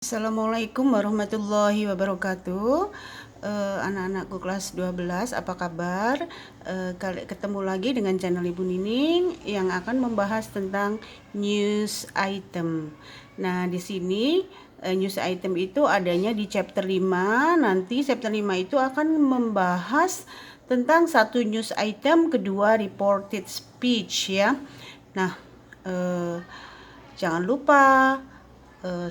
Assalamualaikum warahmatullahi wabarakatuh. Anak-anakku kelas 12, apa kabar? Ketemu lagi dengan channel Ibu Nining yang akan membahas tentang news item. Nah, di sini news item itu adanya di chapter 5. Nanti chapter 5 itu akan membahas tentang satu news item, kedua reported speech ya. Nah, jangan lupa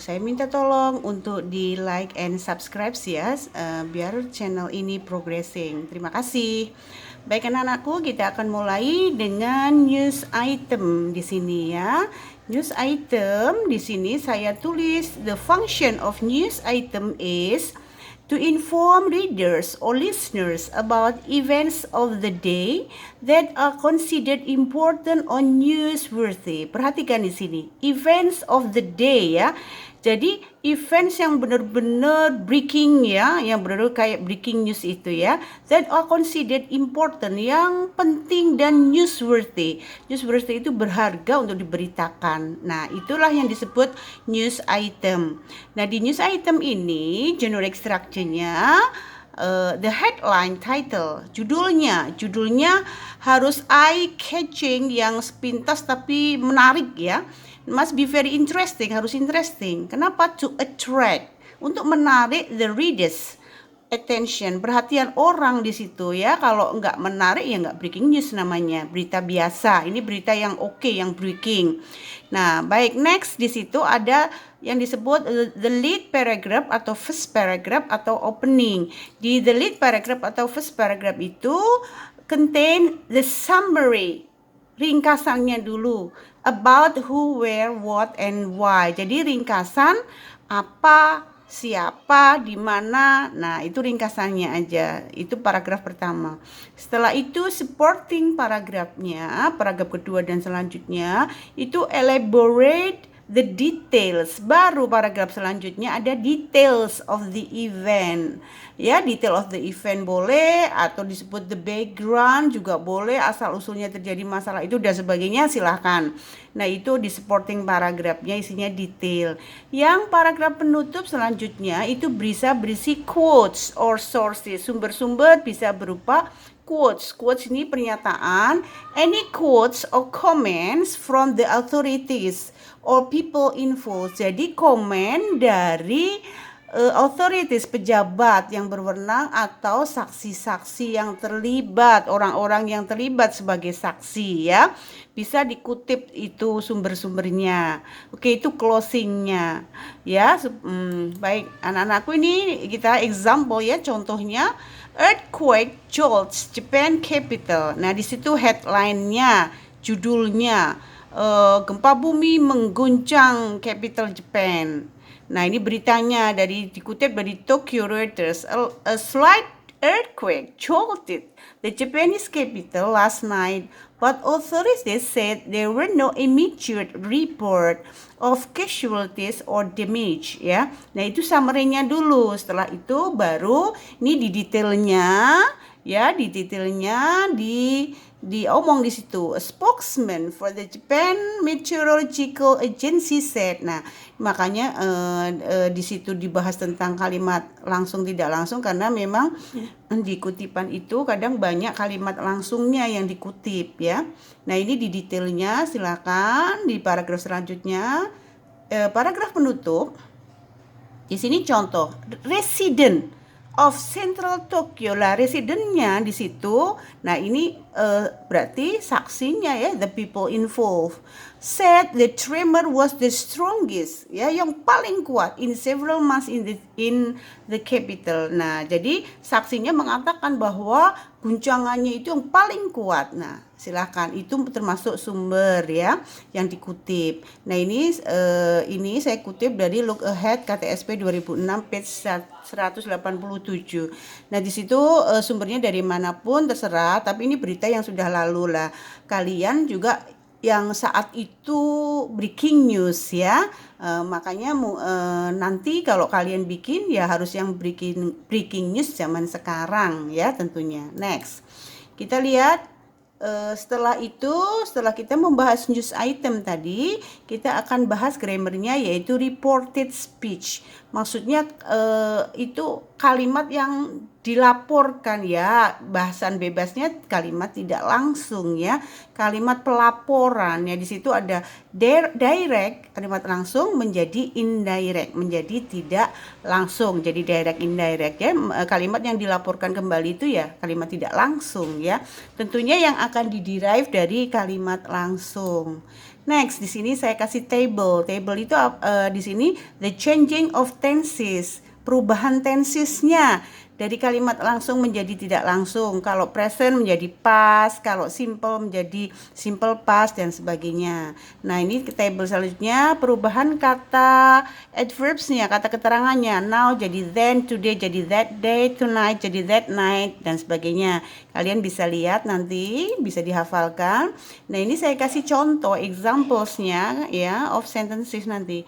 saya minta tolong untuk di like and subscribe ya, biar channel ini progressing. Terima kasih. Baik anak-anakku, kita akan mulai dengan news item di sini ya. News item di sini saya tulis the function of news item is to inform readers or listeners about events of the day that are considered important or newsworthy. Perhatikan di sini, events of the day ya. Jadi events yang benar-benar breaking ya, yang benar-benar kayak breaking news itu ya, that are considered important, yang penting dan newsworthy. Newsworthy itu berharga untuk diberitakan. Nah, itulah yang disebut news item. Nah, di news item ini generic structure-nya the headline title, judulnya harus eye catching, yang sepintas tapi menarik ya. Must be very interesting, harus interesting. Kenapa? To attract, untuk menarik the readers attention, perhatian orang di situ ya. Kalau nggak menarik ya nggak breaking news namanya, berita biasa. Ini berita yang oke, yang breaking. Nah, baik, next di situ ada yang disebut the lead paragraph atau first paragraph atau opening. Di the lead paragraph atau first paragraph itu contain the summary, ringkasannya dulu, about who, where, what, and why. Jadi ringkasan apa, siapa, di mana. Nah, itu ringkasannya aja. Itu paragraf pertama. Setelah itu supporting paragrafnya, paragraf kedua dan selanjutnya itu elaborate the details. Baru paragraf selanjutnya ada details of the event. Ya, detail of the event boleh, atau disebut the background juga boleh, asal usulnya terjadi masalah itu dan sebagainya, silahkan. Nah, itu di supporting paragrafnya isinya detail. Yang paragraf penutup selanjutnya itu bisa berisi quotes or sources. Sumber-sumber bisa berupa quotes. Quotes ini pernyataan, any quotes or comments from the authorities or people involved. Jadi komen dari authorities, pejabat yang berwenang, atau saksi-saksi yang terlibat, orang-orang yang terlibat sebagai saksi ya. Bisa dikutip itu sumber-sumbernya. Oke, itu closingnya ya. Baik anak-anakku, ini kita example ya, contohnya earthquake jolts Japan capital. Nah, di situ headline-nya, judulnya gempa bumi mengguncang capital Japan. Nah, ini beritanya dikutip dari Tokyo Reuters. A slight earthquake jolted the Japanese capital last night, but authorities said there were no immediate report of casualties or damage ya. Nah, itu summary-nya dulu. Setelah itu baru ini di detailnya ya, diomong di situ. A spokesman for the Japan Meteorological Agency said. Nah, makanya di situ dibahas tentang kalimat langsung tidak langsung, karena memang di kutipan itu kadang banyak kalimat langsungnya yang dikutip ya. Nah, ini di detailnya, silakan di paragraf selanjutnya. Paragraf penutup di sini contoh resident of Central Tokyo lah, residennya di situ. Nah, ini berarti saksinya ya, the people involved said the tremor was the strongest ya, yang paling kuat in several months in the capital. Nah, jadi saksinya mengatakan bahwa guncangannya itu yang paling kuat. Nah, silahkan, itu termasuk sumber ya yang dikutip. Nah, ini saya kutip dari Look Ahead KTSP 2006 page 187. Nah, di situ sumbernya dari manapun terserah, tapi ini berita yang sudah lalu lah. Kalian juga yang saat itu breaking news ya, makanya nanti kalau kalian bikin ya harus yang breaking news zaman sekarang ya tentunya. Next, kita lihat Setelah kita membahas news item tadi, kita akan bahas grammarnya, yaitu reported speech. Maksudnya itu kalimat yang dilaporkan ya, bahasan bebasnya kalimat tidak langsung ya, kalimat pelaporan ya. Di situ ada direct, kalimat langsung, menjadi indirect, menjadi tidak langsung. Jadi direct indirect ya, kalimat yang dilaporkan kembali itu ya kalimat tidak langsung ya. Tentunya yang akan diderive dari kalimat langsung. Next, di sini saya kasih table. Table itu di sini the changing of tenses, perubahan tensesnya dari kalimat langsung menjadi tidak langsung. Kalau present menjadi past, kalau simple menjadi simple past dan sebagainya. Nah, ini table selanjutnya perubahan kata adverbsnya, kata keterangannya. Now jadi then, today jadi that day, tonight jadi that night dan sebagainya. Kalian bisa lihat nanti, bisa dihafalkan. Nah, ini saya kasih contoh examplesnya ya of sentences nanti.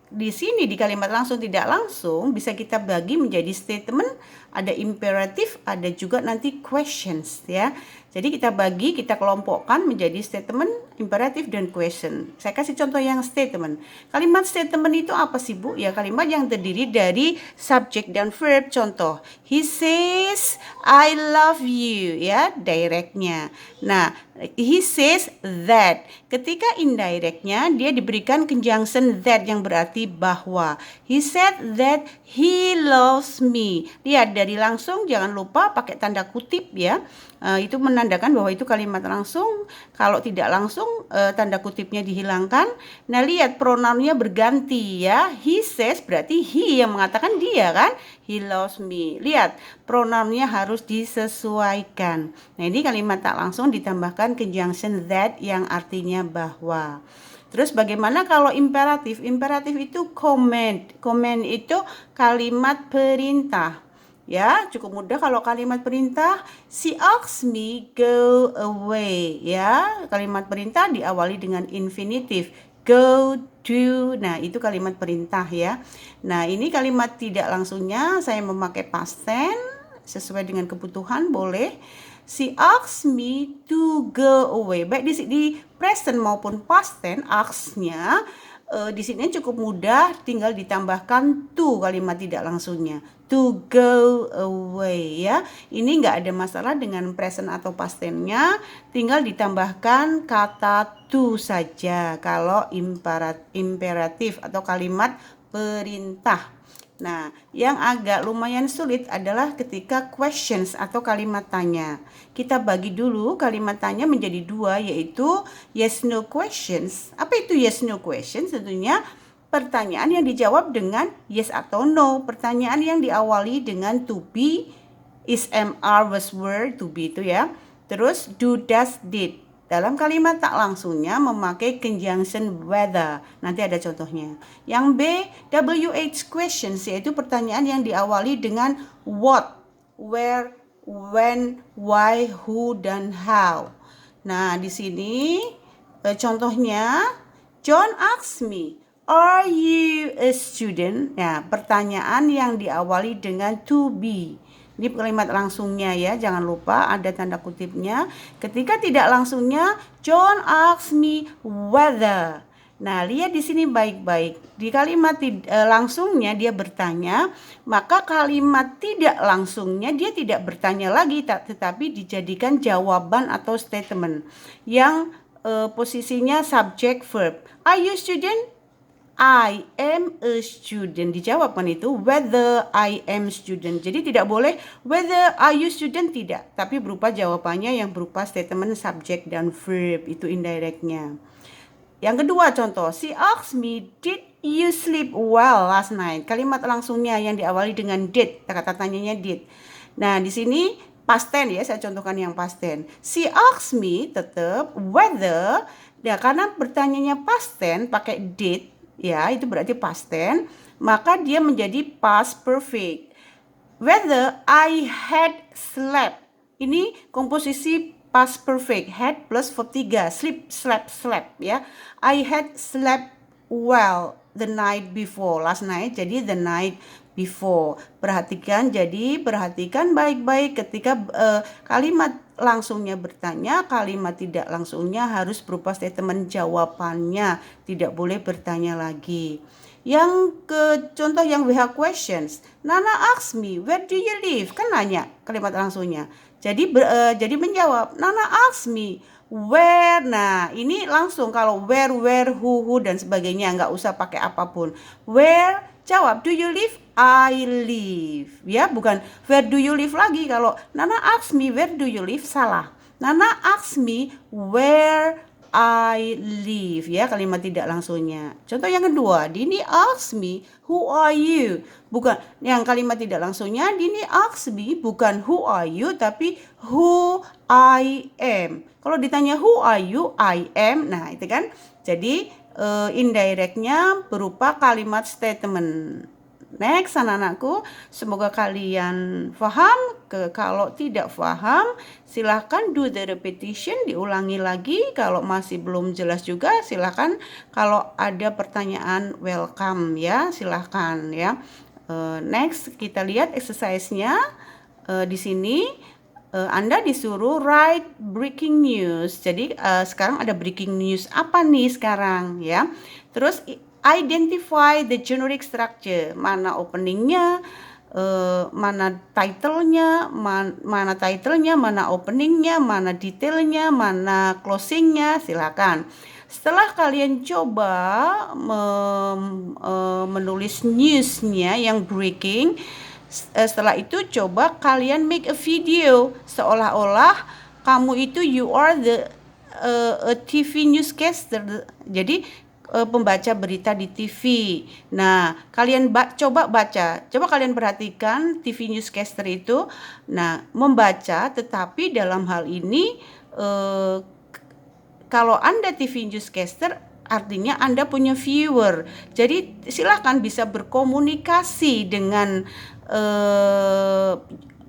Di sini di kalimat langsung tidak langsung bisa kita bagi menjadi statement, ada imperatif, ada juga nanti questions ya. Jadi kita bagi, kita kelompokkan menjadi statement, imperatif dan question. Saya kasih contoh yang statement. Kalimat statement itu apa sih Bu? Ya kalimat yang terdiri dari subject dan verb. Contoh, he says I love you ya, directnya. Nah, he says that. Ketika indirectnya dia diberikan conjunction that yang berarti bahwa. He said that he loves me. Lihat dari langsung jangan lupa pakai tanda kutip ya. Itu menandakan bahwa itu kalimat langsung. Kalau tidak langsung tanda kutipnya dihilangkan. Nah, lihat pronounnya berganti ya. He says berarti he yang mengatakan dia kan. He loves me. Lihat pronounnya harus disesuaikan. Nah, ini kalimat tak langsung ditambahkan conjunction that yang artinya bahwa. Terus bagaimana kalau imperatif? Imperatif itu command. Command itu kalimat perintah. Ya, cukup mudah kalau kalimat perintah. She asks me go away. Ya, kalimat perintah diawali dengan infinitif. Go, do. Nah, itu kalimat perintah ya. Nah, ini kalimat tidak langsungnya saya memakai past tense sesuai dengan kebutuhan boleh. She asks me to go away. Baik di present maupun past tense asks-nya di sini cukup mudah, tinggal ditambahkan to kalimat tidak langsungnya. To go away ya. Ini enggak ada masalah dengan present atau past tense-nya, tinggal ditambahkan kata to saja kalau imperatif atau kalimat perintah. Nah, yang agak lumayan sulit adalah ketika questions atau kalimat tanya. Kita bagi dulu kalimat tanya menjadi dua, yaitu yes no questions. Apa itu yes no questions? Tentunya pertanyaan yang dijawab dengan yes atau no. Pertanyaan yang diawali dengan to be, is, am, are, was, were, to be itu ya. Terus do, does, did. Dalam kalimat tak langsungnya memakai conjunction whether. Nanti ada contohnya. Yang B, WH questions, yaitu pertanyaan yang diawali dengan what, where, when, why, who, dan how. Nah, di sini contohnya, John asks me, are you a student? Ya, pertanyaan yang diawali dengan to be. Ini kalimat langsungnya ya, jangan lupa ada tanda kutipnya. Ketika tidak langsungnya, John asks me whether. Nah, lihat di sini baik-baik. Di kalimat langsungnya dia bertanya, maka kalimat tidak langsungnya dia tidak bertanya lagi, tetapi dijadikan jawaban atau statement yang posisinya subject verb. Are you student? I am a student. Dijawab kan itu whether I am student. Jadi tidak boleh whether are you student, tidak. Tapi berupa jawabannya yang berupa statement subject dan verb. Itu indirectnya. Yang kedua contoh, she asked me, did you sleep well last night? Kalimat langsungnya yang diawali dengan did. Kata tanyanya did. Nah, di sini past tense ya, saya contohkan yang past tense. She asked me tetap whether, ya karena bertanyanya past tense pakai did, ya itu berarti past tense, maka dia menjadi past perfect. Whether I had slept. Ini komposisi past perfect, had plus verb 3, sleep, slept, slept ya. I had slept well the night before. Last night jadi the night before. Perhatikan baik-baik ketika kalimat langsungnya bertanya, kalimat tidak langsungnya harus berupa statement jawabannya, tidak boleh bertanya lagi. Yang contoh yang we have questions. Nana ask me, where do you live? Kan nanya kalimat langsungnya. Jadi menjawab, Nana ask me, where. Nah, ini langsung kalau where, who, dan sebagainya, nggak usah pakai apapun. Where, jawab, do you live? I live. Ya, bukan where do you live lagi. Kalau Nana ask me where do you live, salah. Nana ask me where I live, ya, kalimat tidak langsungnya. Contoh yang kedua, Dini ask me who are you. Bukan, yang kalimat tidak langsungnya, Dini ask me bukan who are you, tapi who I am. Kalau ditanya who are you, I am. Nah, itu kan. Jadi indirectnya berupa kalimat statement. Next, anak-anakku, semoga kalian paham. Kalau tidak paham, silahkan do the repetition, diulangi lagi. Kalau masih belum jelas juga, silahkan. Kalau ada pertanyaan, welcome ya, silahkan ya. Next, kita lihat exercise-nya. Di sini Anda disuruh write breaking news. Jadi sekarang ada breaking news apa nih sekarang ya. Terus identify the generic structure, mana openingnya, mana titlenya, mana openingnya, mana detailnya, mana closingnya, silakan. Setelah kalian coba menulis newsnya yang breaking, setelah itu coba kalian make a video seolah-olah kamu itu you are the a TV newscaster. Jadi pembaca berita di TV. Nah, kalian coba baca. Coba kalian perhatikan TV newscaster itu. Nah, membaca, tetapi dalam hal ini kalau Anda TV newscaster, artinya Anda punya viewer. Jadi silakan bisa berkomunikasi dengan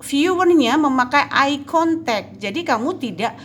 viewernya memakai eye contact. Jadi kamu tidak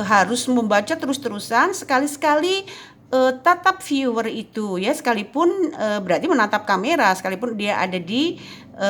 harus membaca terus-terusan, sekali-sekali tatap viewer itu ya, sekalipun berarti menatap kamera, sekalipun dia ada di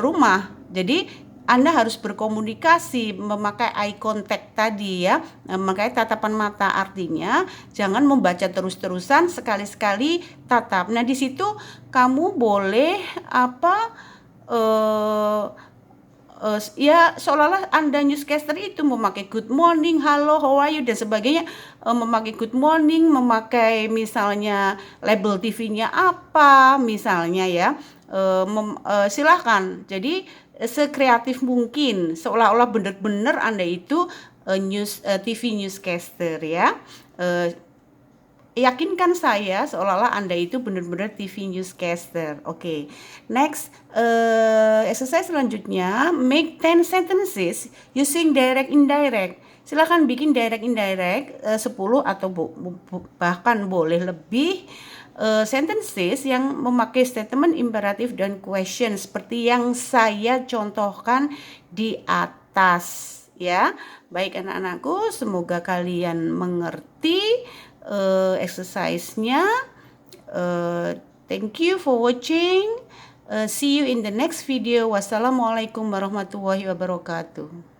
rumah. Jadi Anda harus berkomunikasi memakai eye contact tadi ya, memakai tatapan mata, artinya jangan membaca terus-terusan, sekali-sekali tatap. Nah, di situ kamu boleh ya seolah-olah Anda newscaster itu memakai good morning, hello, how are you, dan sebagainya, memakai good morning, memakai misalnya label TV-nya apa misalnya ya, silahkan. Jadi sekreatif mungkin, seolah-olah benar-benar Anda itu TV newscaster ya. Yakinkan saya seolah-olah Anda itu benar-benar TV newscaster. Oke. Next, exercise selanjutnya, make 10 sentences using direct indirect. Silakan bikin direct indirect 10 atau bahkan boleh lebih sentences yang memakai statement imperatif dan question seperti yang saya contohkan di atas ya. Baik anak-anakku, semoga kalian mengerti exercise-nya. Thank you for watching. See you in the next video. Wassalamualaikum warahmatullahi wabarakatuh.